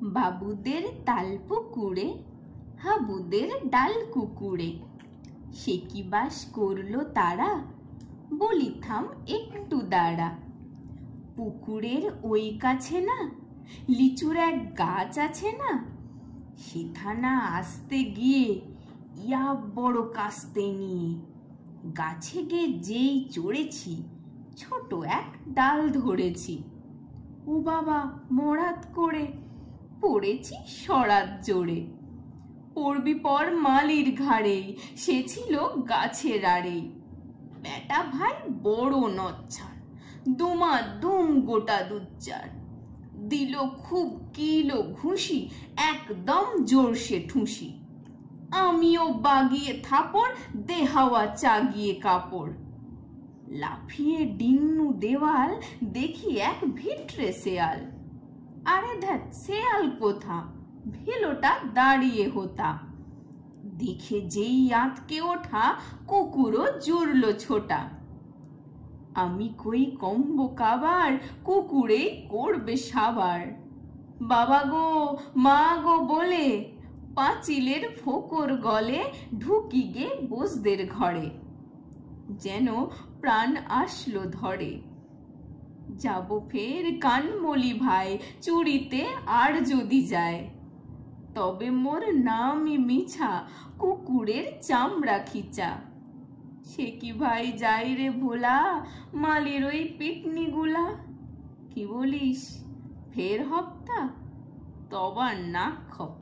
বাবুদের তাল পুকুরে হাবুদের ডাল কুকুরে, সে কি বাস করলো তারা, বলি থাম একটু দাঁড়া। পুকুরের ওই কাছে না লিচুর এক গাছ আছে না, সেখানা আসতে গিয়ে ইয়া বড় কাস্তে নিয়ে গাছে গে যেই চড়েছি, ছোট এক ডাল ধরেছি। ও বাবা মরাত করে পড়েছি সরাত জোরে। পড়বি পর মালির ঘাড়েই, সে ছিল গাছের আড়েই। বেটা ভাই বড় নচ্ছার, দুমা দুম গোটা দুচ্চার। দিল খুব কিলো ঘুষি, একদম জোরসে ঠুসি। আমিও বাগিয়ে থাপড়, দেহাওয়া চাগিয়ে কাপড়। লাফিয়ে ডিন্নু দেওয়াল, দেখি এক ভিটরে শেয়াল। আরে ধ্যাৎ, শেয়াল কোথা, ভেলোটা দাঁড়িয়ে হোতা। দেখে যেই আঁতকে ওঠা, কুকুরও জুড়ল ছোটা। আমি কই কম্ব কাবার, কুকুরেই করবে সাবার। বাবা গো মা গো বলে পাঁচিলের ফোকর গলে ঢুকি গে বোসদের ঘরে। যেন প্রাণ আসলো ধরে। যাব ফের কানমলি ভাই, চুরিতে আর যদি যায়। তবে মোর নামই মিছা, কুকুরের চামড়া খিচা। সে কি ভাই যাই রে ভোলা, মালির ওই পিটনি গুলা। কি বলিস ফের হপ্তা, তবার নাক খপ।